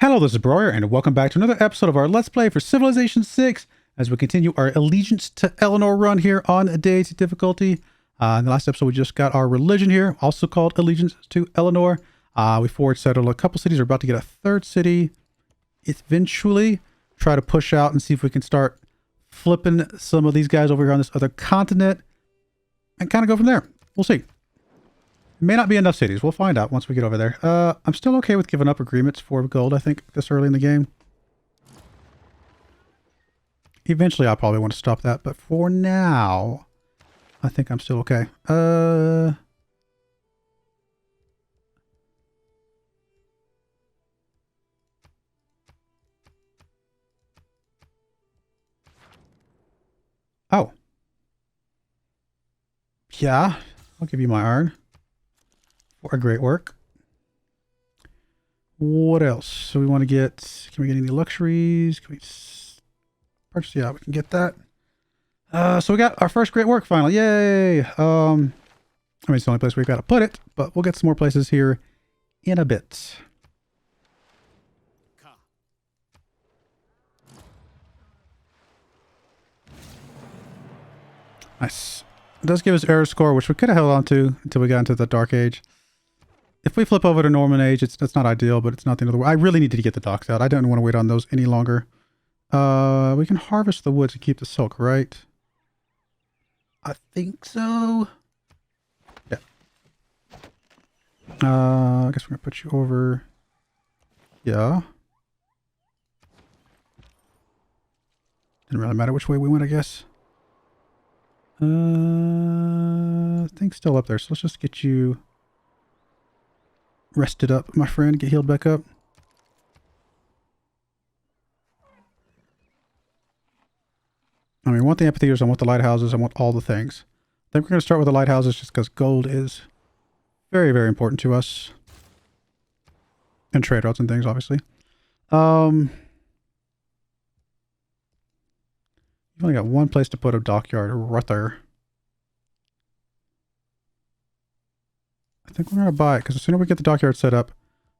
Hello, this is Broyar, and welcome back to another episode of our Let's Play for Civilization 6 as we continue our Allegiance to Eleanor run here on Deity difficulty. In the last episode, we just got our religion here, also called Allegiance to Eleanor. We forward settled a couple cities. We're about to get a third city. Eventually, try to push out and see if we can start flipping some of these guys over here on this other continent and kind of go from there. We'll see. May not be enough cities. We'll find out once we get over there. I'm still okay with giving up agreements for gold, I think, this early in the game. Eventually, I'll probably want to stop that, but for now, I think I'm still okay. Oh. Yeah, I'll give you my iron. For great work. What else? So we want to get, can we get any luxuries? Can we purchase? Yeah, we can get that. So we got our first great work finally. Yay! I mean, it's the only place we've got to put it, but we'll get some more places here in a bit. Nice. It does give us error score, which we could have held on to until we got into the Dark Age. If we flip over to Norman Age, it's not ideal, but it's not the end of the world. I really needed to get the docks out. I don't want to wait on those any longer. We can harvest the wood to keep the silk, right? I think so. Yeah. I guess we're going to put you over. Yeah. Didn't really matter which way we went, I guess. Thing's still up there, so let's just get you rested up, my friend. Get healed back up. I mean, I want the amphitheaters, I want the lighthouses, I want all the things. I think we're going to start with the lighthouses just because gold is very, very important to us. And trade routes and things, obviously. You've only got one place to put a dockyard right there. I think we're going to buy it because the sooner we get the dockyard set up,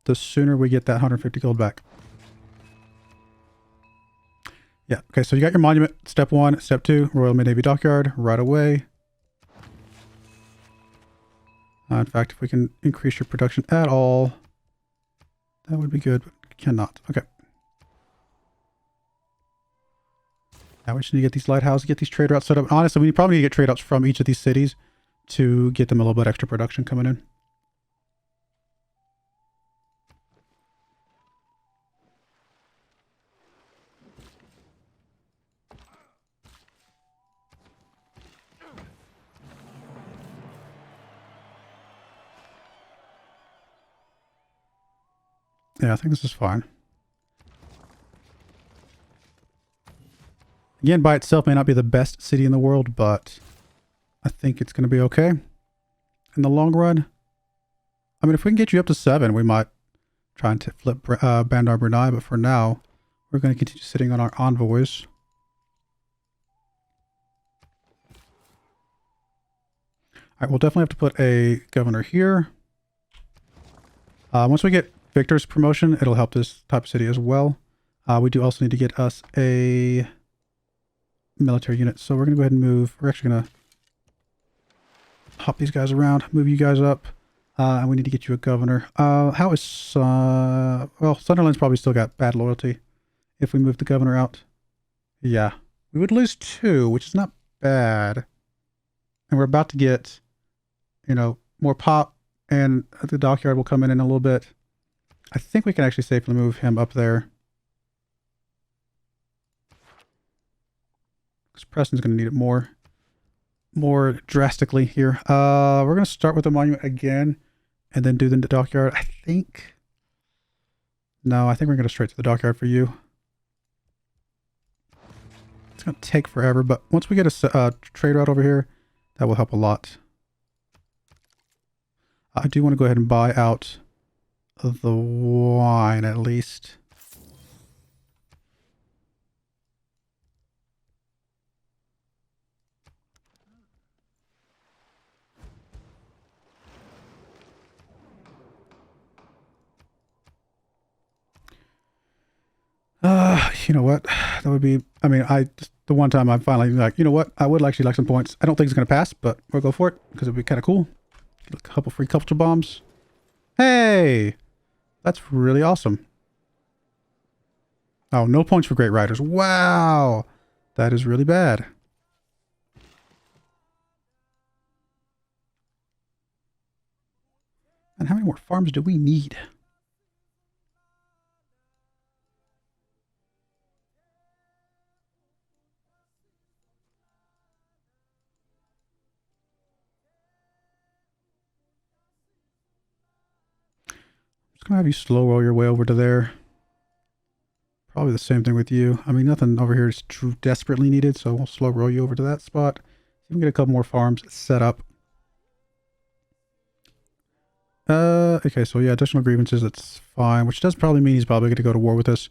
the sooner we get that 150 gold back. Yeah, okay, so you got your monument, step 1, step 2, Royal Mid-Navy Dockyard, right away. In fact, if we can increase your production at all, that would be good, but cannot. Okay. Now we just need to get these lighthouses, get these trade routes set up. Honestly, we probably need to get trade routes from each of these cities to get them a little bit extra production coming in. Yeah, I think this is fine. Again, by itself may not be the best city in the world, but I think it's going to be okay in the long run. I mean, if we can get you up to 7, we might try and flip Bandar Brunei, but for now, we're going to continue sitting on our envoys. All right, we'll definitely have to put a governor here. Once we get Victor's promotion, it'll help this type of city as well. We do also need to get us a military unit, so we're going to go ahead and move. We're actually going to hop these guys around, move you guys up, and we need to get you a governor. How is well, Sunderland's probably still got bad loyalty if we move the governor out. Yeah, we would lose 2, which is not bad, and we're about to get, you know, more pop, and the dockyard will come in a little bit. I think we can actually safely move him up there. Because Preston's going to need it more drastically here. We're going to start with the monument again and then do the dockyard. I think. No, I think we're going to straight to the dockyard for you. It's going to take forever, but once we get a trade route over here, that will help a lot. I do want to go ahead and buy out the wine at least. You know what? That would be, I mean, the one time I'm finally like, you know what? I would actually like some points. I don't think it's going to pass, but we'll go for it because it'd be kind of cool. Get a couple free culture bombs. Hey! That's really awesome. Oh, no points for Great Riders. Wow! That is really bad. And how many more farms do we need? Just gonna have you slow roll your way over to there. Probably the same thing with you. I mean, nothing over here is true desperately needed, so we'll slow roll you over to that spot. See if we can get a couple more farms set up. Okay, so yeah, additional grievances, that's fine, which does probably mean he's probably going to go to war with us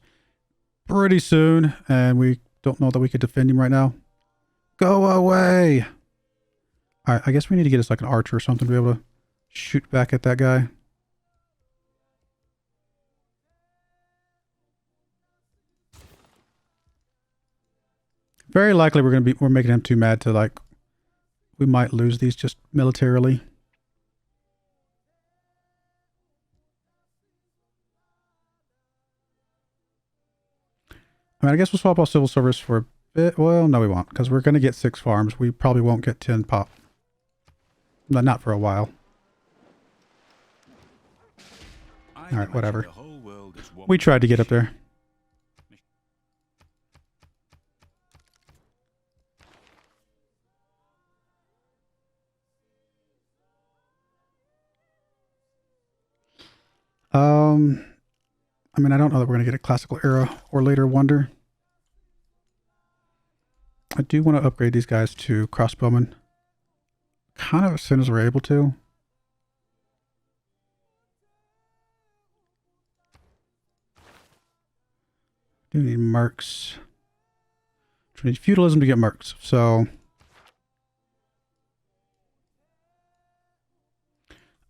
pretty soon, and we don't know that we could defend him right now. Go away! Alright, I guess we need to get us like an archer or something to be able to shoot back at that guy. Very likely we're making him too mad to like, we might lose these just militarily. I mean, I guess we'll swap out civil service for a bit. Well, no, we won't, because we're going to get 6 farms. We probably won't get 10 pop. Not for a while. Alright, whatever. We tried to get up there. I mean, I don't know that we're going to get a classical era or later wonder. I do want to upgrade these guys to crossbowmen. Kind of as soon as we're able to. Do need mercs. We need feudalism to get mercs, so...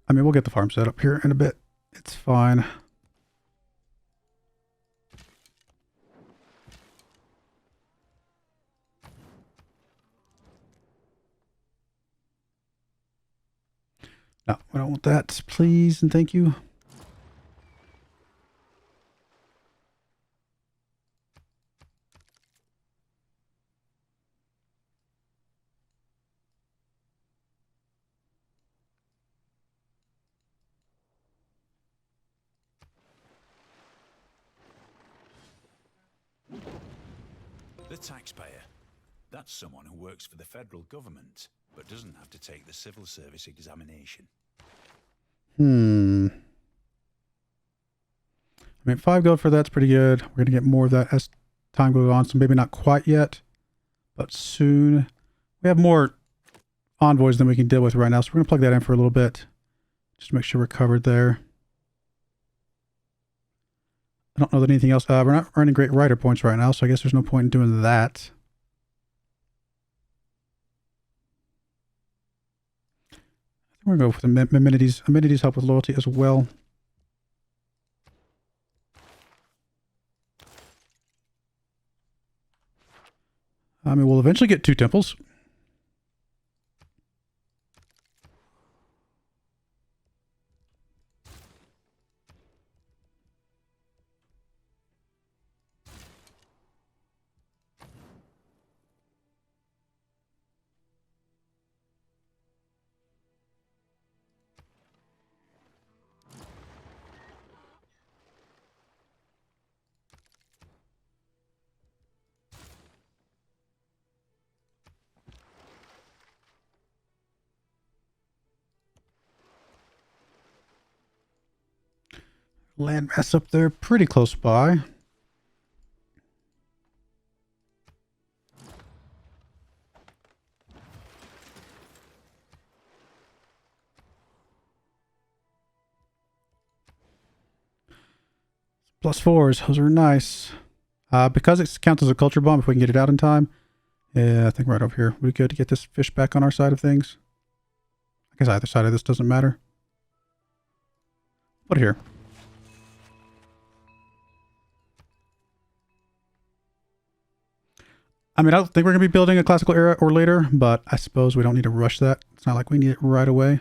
I mean, we'll get the farm set up here in a bit. It's fine. No, I don't want that. Please and thank you. The taxpayer. That's someone who works for the federal government, but doesn't have to take the civil service examination. I mean, 5 gold for that's pretty good. We're going to get more of that as time goes on, so maybe not quite yet, but soon. We have more envoys than we can deal with right now, so we're going to plug that in for a little bit. Just to make sure we're covered there. I don't know that anything else... we're not earning great rider points right now, so I guess there's no point in doing that. I think we're going to go with amenities. Amenities help with loyalty as well. I mean, we'll eventually get 2 temples. Landmass up there, pretty close by. +4s, those are nice. Because it counts as a culture bomb, if we can get it out in time. Yeah, I think right over here. We're good to get this fish back on our side of things. I guess either side of this doesn't matter. Put it here. I mean, I don't think we're going to be building a classical era or later, but I suppose we don't need to rush that. It's not like we need it right away.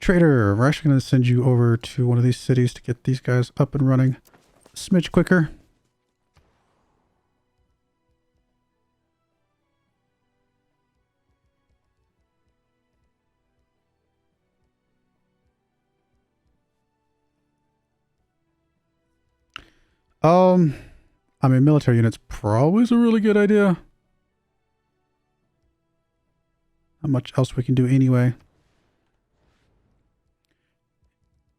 Trader, we're actually going to send you over to one of these cities to get these guys up and running a smidge quicker. I mean, military units probably is a really good idea. Not much else we can do anyway.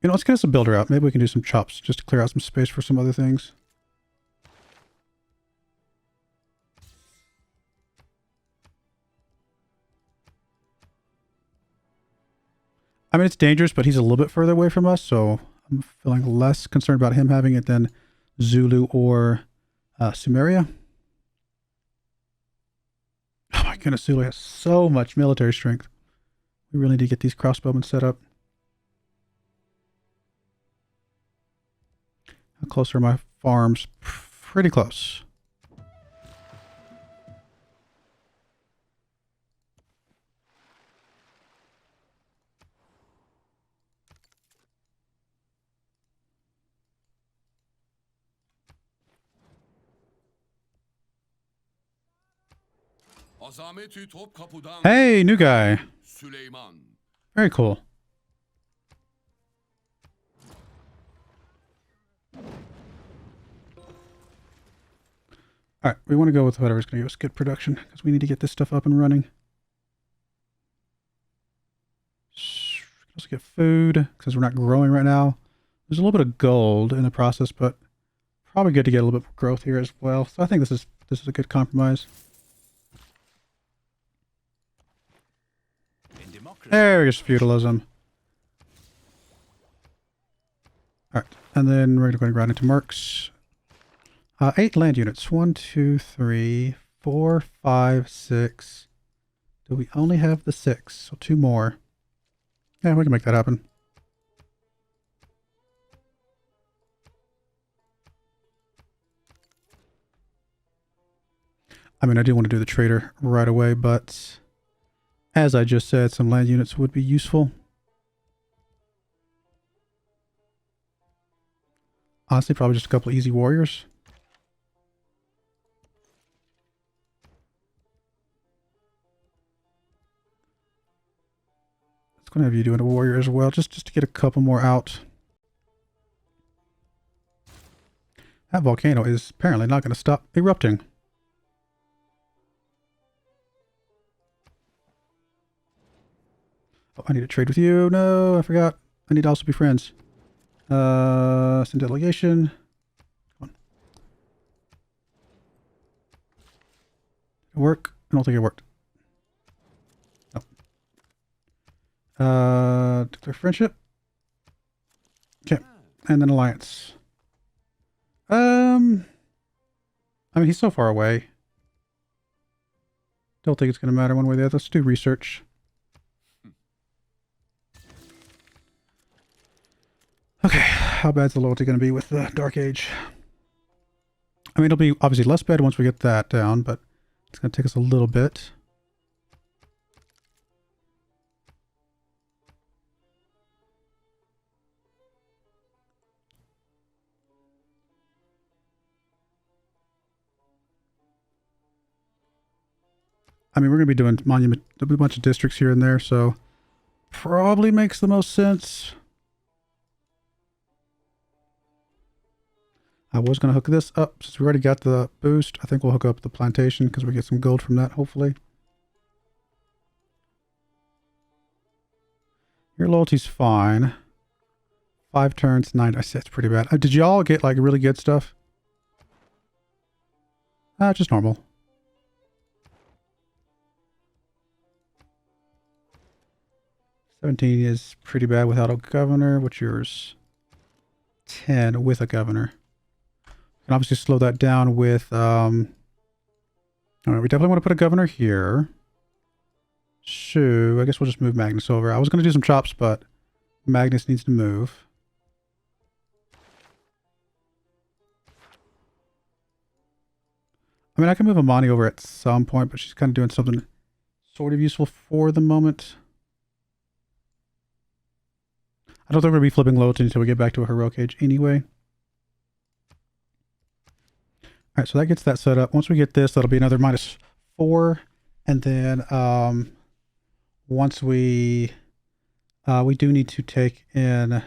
You know, let's get us a builder out. Maybe we can do some chops just to clear out some space for some other things. I mean, it's dangerous, but he's a little bit further away from us, so I'm feeling less concerned about him having it than Zulu or Sumeria. Oh my goodness, Zulu has so much military strength. We really need to get these crossbowmen set up. How close are my farms? Pretty close. Hey, new guy. Very cool. Alright, we want to go with whatever's going to give us good production, because we need to get this stuff up and running. Let's get food, because we're not growing right now. There's a little bit of gold in the process, but probably good to get a little bit of growth here as well. So I think this is a good compromise. There's feudalism. Alright, and then we're going to go and grind into mercs. 8 land units. 1, 2, 3, 4, 5, 6. Do we only have the 6? So 2 more. Yeah, we can make that happen. I mean, I do want to do the trader right away, but as I just said, some land units would be useful. Honestly, probably just a couple of easy warriors. It's going to have you doing a warrior as well, just to get a couple more out. That volcano is apparently not going to stop erupting. Oh, I need to trade with you. No, I forgot. I need to also be friends. Send delegation. Come on. Did it work? I don't think it worked. No. Declare friendship. Okay. And then alliance. I mean, he's so far away. Don't think it's going to matter one way or the other. Let's do research. Okay, how bad's the loyalty going to be with the Dark Age? I mean, it'll be obviously less bad once we get that down, but it's going to take us a little bit. I mean, we're going to be doing monument, there'll be a bunch of districts here and there, so probably makes the most sense. I was going to hook this up since we already got the boost. I think we'll hook up the plantation because we get some gold from that, hopefully. Your loyalty's fine. 5 turns, 9. I said it's pretty bad. Did y'all get like really good stuff? Just normal. 17 is pretty bad without a governor. What's yours? 10 with a governor. Can obviously slow that down with, all right, we definitely want to put a governor here. So I guess we'll just move Magnus over. I was going to do some chops, but Magnus needs to move. I mean, I can move Amani over at some point, but she's kind of doing something sort of useful for the moment. I don't think we're going to be flipping loyalty until we get back to a heroic age anyway. All right, so that gets that set up. Once we get this, that'll be another -4. And then once we do need to take in...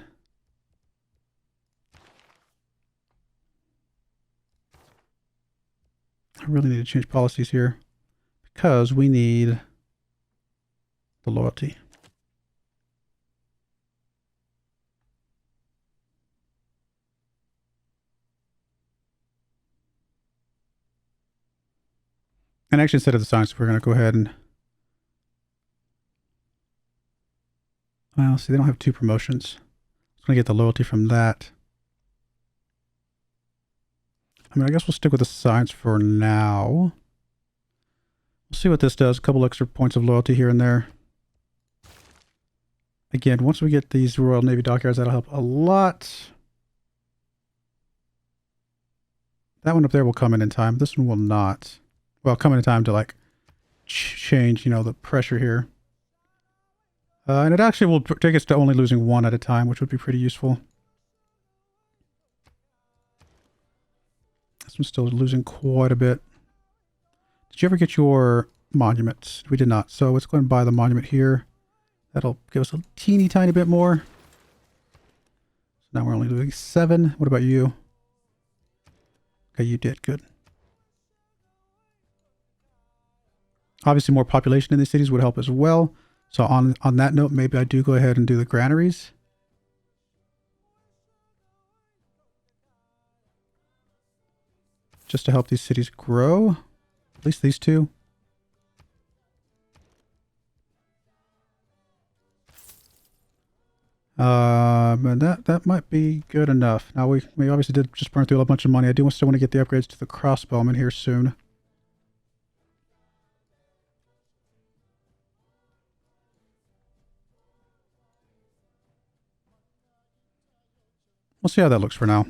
I really need to change policies here because we need the loyalty. And actually, instead of the science, we're going to go ahead and... Well, see, they don't have 2 promotions. I'm going to get the loyalty from that. I mean, I guess we'll stick with the science for now. We'll see what this does. A couple extra points of loyalty here and there. Again, once we get these Royal Navy dockyards, that'll help a lot. That one up there will come in time. This one will not. Well, come in time to like change, you know, the pressure here. And it actually will take us to only losing 1 at a time, which would be pretty useful. This one's still losing quite a bit. Did you ever get your monument? We did not. So let's go ahead and buy the monument here. That'll give us a teeny tiny bit more. So now we're only losing 7. What about you? Okay, you did. Good. Obviously, more population in these cities would help as well. So on that note, maybe I do go ahead and do the granaries. Just to help these cities grow. At least these 2. And that might be good enough. Now we obviously did just burn through a bunch of money. I do still want to get the upgrades to the crossbowmen here soon. We'll see how that looks for now.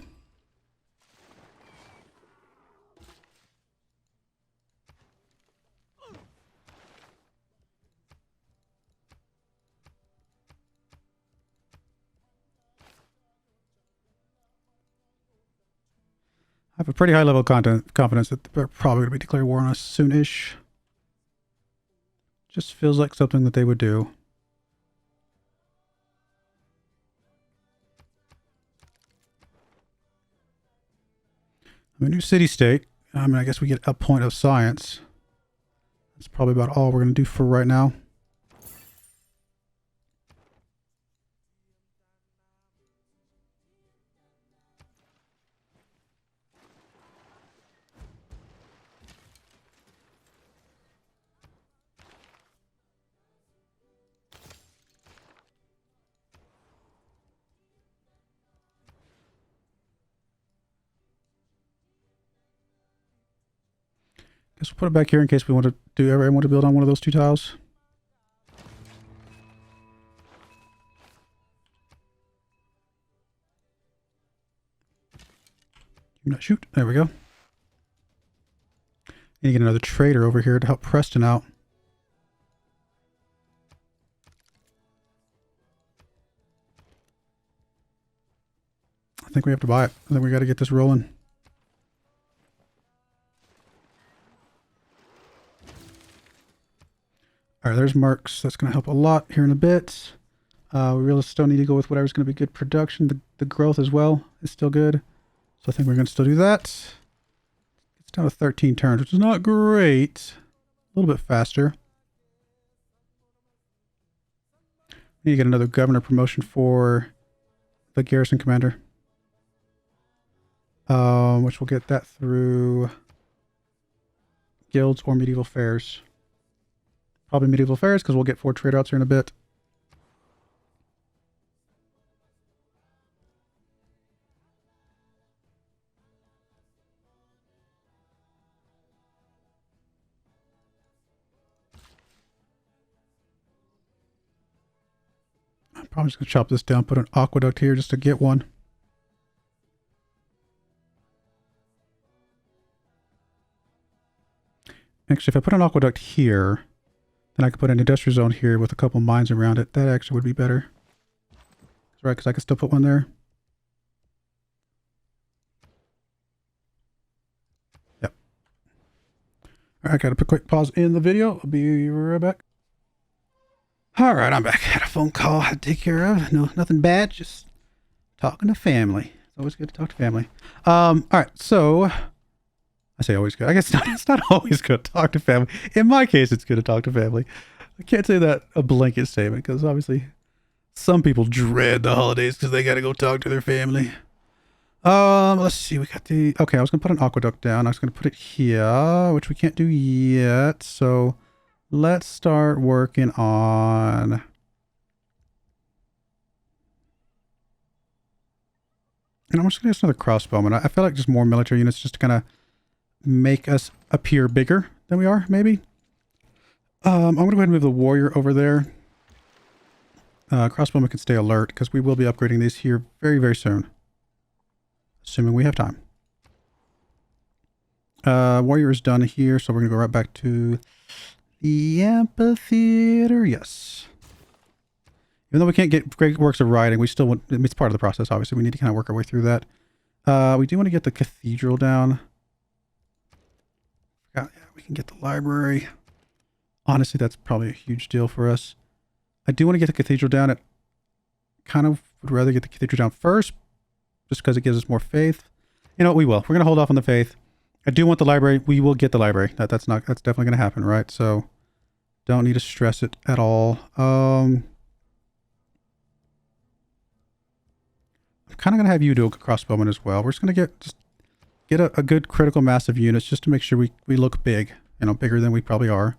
I have a pretty high level of confidence that they're probably going to be declaring war on us soon-ish. Just feels like something that they would do. I mean, new city-state. I mean, I guess we get a point of science. That's probably about all we're going to do for right now. Guess we'll put it back here in case we want to ever want to build on one of those 2 tiles. Do not shoot. There we go. And you get another trader over here to help Preston out. I think we have to buy it. I think we got to get this rolling. All right, there's Marks. That's going to help a lot here in a bit. We really still need to go with whatever's going to be good production. The growth as well is still good. So I think we're going to still do that. It's down to 13 turns, which is not great. A little bit faster. We need to get another governor promotion for the garrison commander. Which we'll get that through guilds or medieval fairs. Probably medieval fairs because we'll get 4 trade routes here in a bit. Probably just gonna chop this down, put an aqueduct here just to get one. Actually, if I put an aqueduct here, then I could put an industrial zone here with a couple mines around it. That actually would be better. That's right, because I could still put one there. Yep. All right, gotta put a quick pause in the video. I'll be right back. All right, I'm back. Had a phone call I had to take care of. No, nothing bad. Just talking to family. It's always good to talk to family. All right, so I say always good. I guess it's not always good to talk to family. In my case, it's good to talk to family. I can't say that a blanket statement because obviously some people dread the holidays because they got to go talk to their family. Let's see. We got the... Okay, I was going to put an aqueduct down. I was going to put it here, which we can't do yet. So let's start working on... And I'm just going to get another crossbowman. I feel like just more military units just to kind of make us appear bigger than we are, maybe. I'm going to go ahead and move the warrior over there. Crossbowman can stay alert because we will be upgrading these here very, very soon. Assuming we have time. Warrior is done here, so we're going to go right back to the amphitheater. Yes. Even though we can't get great works of writing, we still want... It's part of the process, obviously. We need to kind of work our way through that. We do want to get the cathedral down. Yeah, we can get the library. Honestly, that's probably a huge deal for us. I do want to get the cathedral down. I kind of would rather get the cathedral down first, just because it gives us more faith. You know what? We will. We're going to hold off on the faith. I do want the library. We will get the library. That's definitely going to happen, right? So don't need to stress it at all. I'm kind of going to have you do a crossbowman as well. We're just going to get a good critical mass of units just to make sure we look big. You know, bigger than we probably are.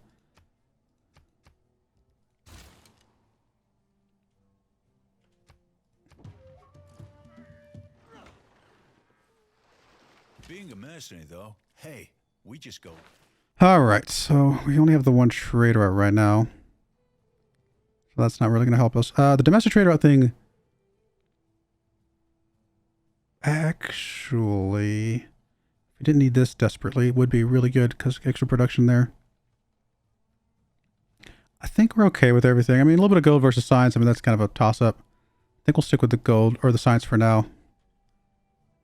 Being a mercenary, though, hey, we just go. All right, so we only have the one trader out right now. So that's not really going to help us. The domestic trader out thing... Actually, if we didn't need this desperately, it would be really good because extra production there. I think we're okay with everything. I mean, a little bit of gold versus science. I mean, that's kind of a toss-up. I think we'll stick with the gold or the science for now.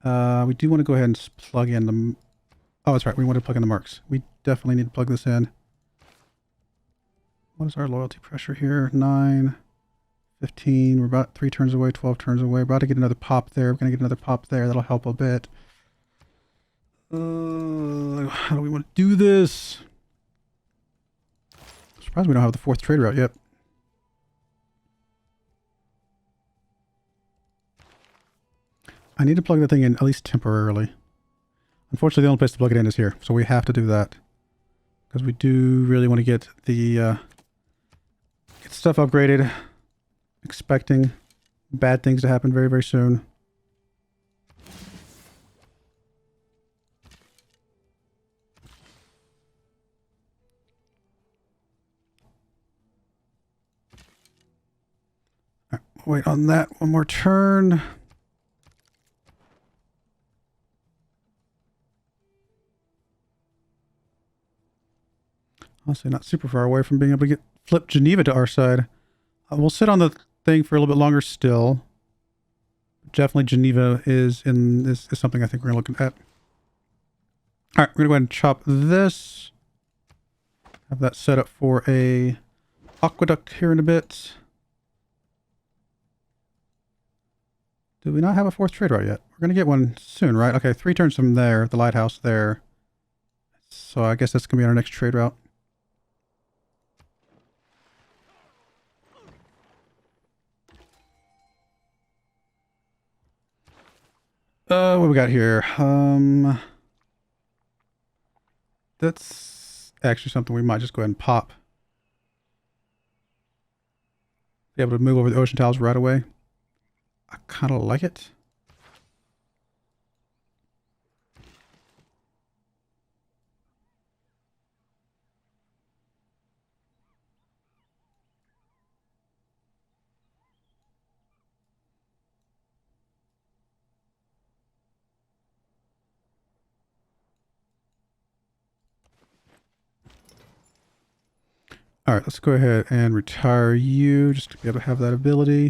We do want to go ahead and plug in the... Oh, that's right. We want to plug in the marks. We definitely need to plug this in. What is our loyalty pressure here? 9, 15. We're about 3 turns away, 12 turns away. We're about to get another pop there. We're going to get another pop there. That'll help a bit. How do we want to do this? I'm surprised we don't have the 4th trader out yet. I need to plug the thing in at least temporarily. Unfortunately, the only place to plug it in is here, so we have to do that. Because we do really want to get the get stuff upgraded. Expecting bad things to happen very, very soon. All right, wait on that one more turn. Honestly, not super far away from being able to flip Geneva to our side. We'll sit on the thing for a little bit longer still. Definitely Geneva is something I think we're going to look at. All right, we're going to go ahead and chop this. Have that set up for a aqueduct here in a bit. Do we not have a 4th trader out yet? We're going to get one soon, right? Okay, 3 turns from there, the lighthouse there. So I guess that's going to be our next trade route. What we got here? That's actually something we might just go ahead and pop. Be able to move over the ocean tiles right away. I kind of like it. All right, let's go ahead and retire you just to be able to have that ability.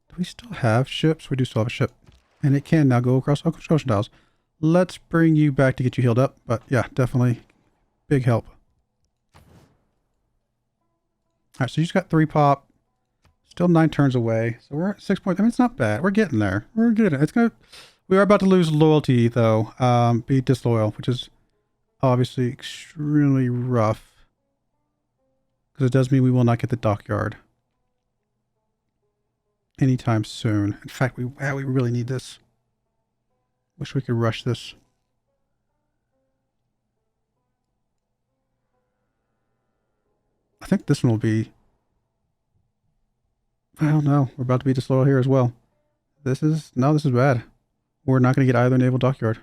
Do we still have ships? We do still have a ship. And it can now go across ocean tiles. Let's bring you back to get you healed up. But yeah, definitely big help. All right, so you just got 3 pop. Still 9 turns away. So we're at 6 points. I mean, it's not bad. We're getting there. We're getting it. We are about to lose loyalty, though. Be disloyal, which is obviously extremely rough. Because it does mean we will not get the dockyard anytime soon. In fact, we really need this. Wish we could rush this. I think this one will be... I don't know. We're about to be disloyal here as well. This is bad. We're not going to get either naval dockyard.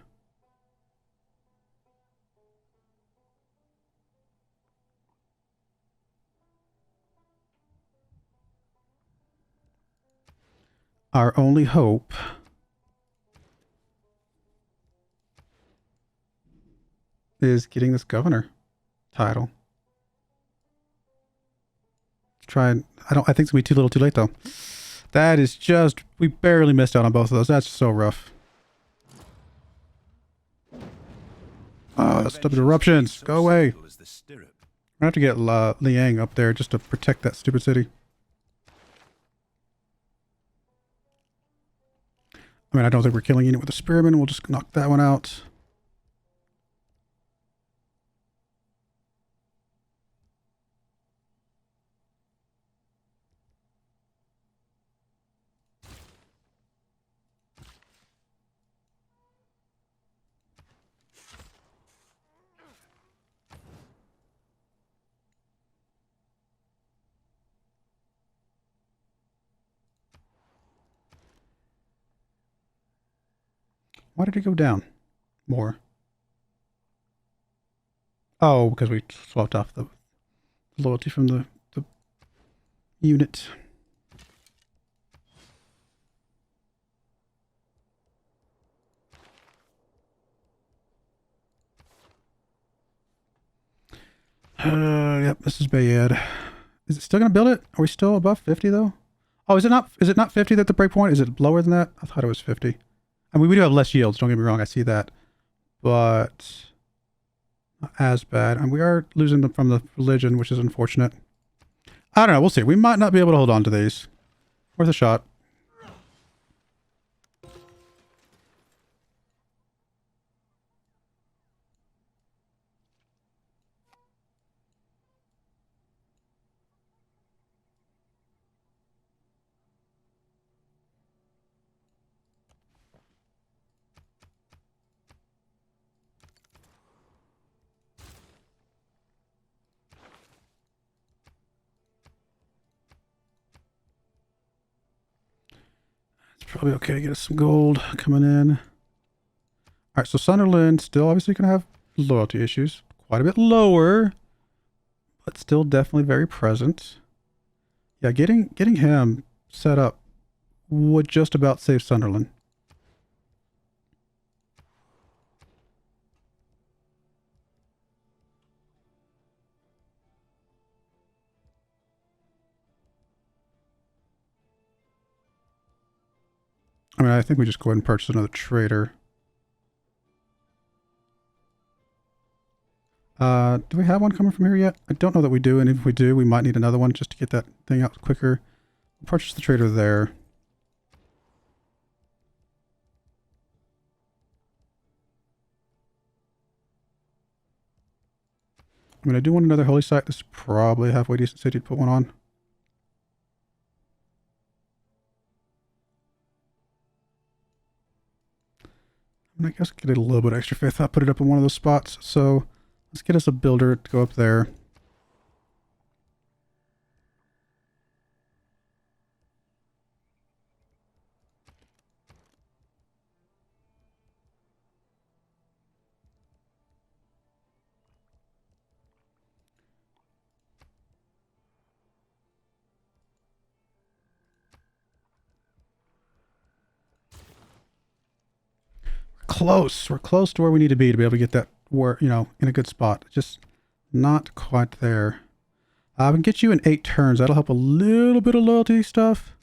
Our only hope is getting this governor title. Try and I think it's gonna be too little too late though. That is just, we barely missed out on both of those. That's so rough. Oh, that's stupid eruptions. Go away. We're gonna have to get Liang up there just to protect that stupid city. I mean, I don't think we're killing it with a spearman. We'll just knock that one out. Why did it go down more? Oh, because we swapped off the loyalty from the unit. Yep, this is bad. Is it still going to build it? Are we still above 50 though? Oh, is it not 50 at the breakpoint? Is it lower than that? I thought it was 50. I mean, we do have less yields, don't get me wrong, I see that. But not as bad. And we are losing them from the religion, which is unfortunate. I don't know, we'll see. We might not be able to hold on to these. Worth a shot. Probably okay to get us some gold coming in. All right, so Sunderland still obviously going to have loyalty issues. Quite a bit lower, but still definitely very present. Yeah, getting him set up would just about save Sunderland. I mean, I think we just go ahead and purchase another trader. Do we have one coming from here yet? I don't know that we do, and if we do, we might need another one just to get that thing out quicker. We'll purchase the trader there. I mean, I do want another holy site. This is probably a halfway decent city to put one on. I guess get a little bit extra faith. I'll put it up in one of those spots. So let's get us a builder to go up there. Close. We're close to where we need to be able to get that war, in a good spot. Just not quite there. I can get you in 8 turns. That'll help a little bit of loyalty stuff.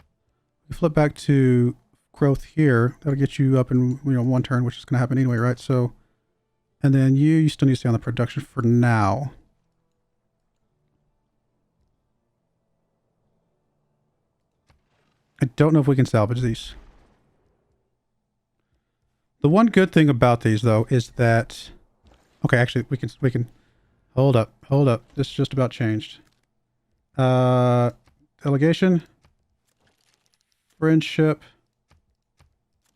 We flip back to growth here. That'll get you up in 1 turn, which is going to happen anyway, right? So, and then you still need to stay on the production for now. I don't know if we can salvage these. The one good thing about these, though, is that... Okay, actually, we can... Hold up. This just about changed. Delegation. Friendship.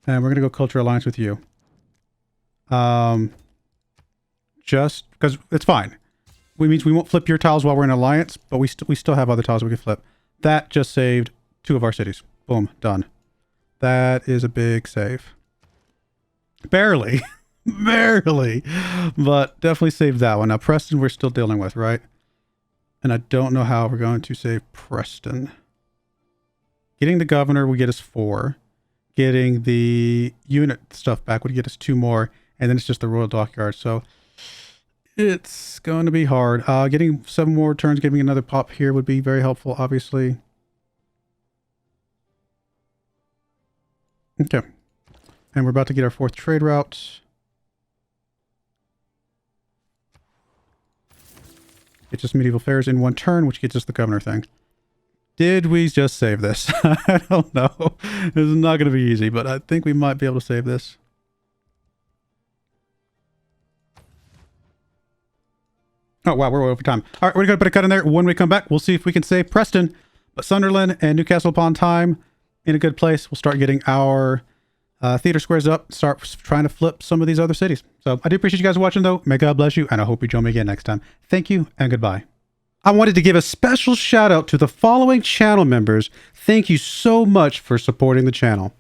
And we're going to go culture alliance with you. Just because it's fine. Which means we won't flip your tiles while we're in alliance, but we still have other tiles we can flip. That just saved 2 of our cities. Boom, done. That is a big save. Barely. Barely. But definitely saved that one. Now, Preston we're still dealing with, right? And I don't know how we're going to save Preston. Getting the governor would get us 4. Getting the unit stuff back would get us 2 more. And then it's just the Royal Dockyard. So it's going to be hard. Getting 7 more turns, giving another pop here would be very helpful, obviously. Okay. And we're about to get our 4th trade route. It's just medieval fairs in 1 turn, which gets us the governor thing. Did we just save this? I don't know. This is not going to be easy, but I think we might be able to save this. Oh, wow, we're over time. All right, we're going to put a cut in there. When we come back, we'll see if we can save Preston. But Sunderland and Newcastle upon Tyne in a good place. We'll start getting our theater squares up, start trying to flip some of these other cities. So I do appreciate you guys watching, though. May God bless you, and I hope you join me again next time. Thank you, and goodbye. I wanted to give a special shout out to the following channel members. Thank you so much for supporting the channel.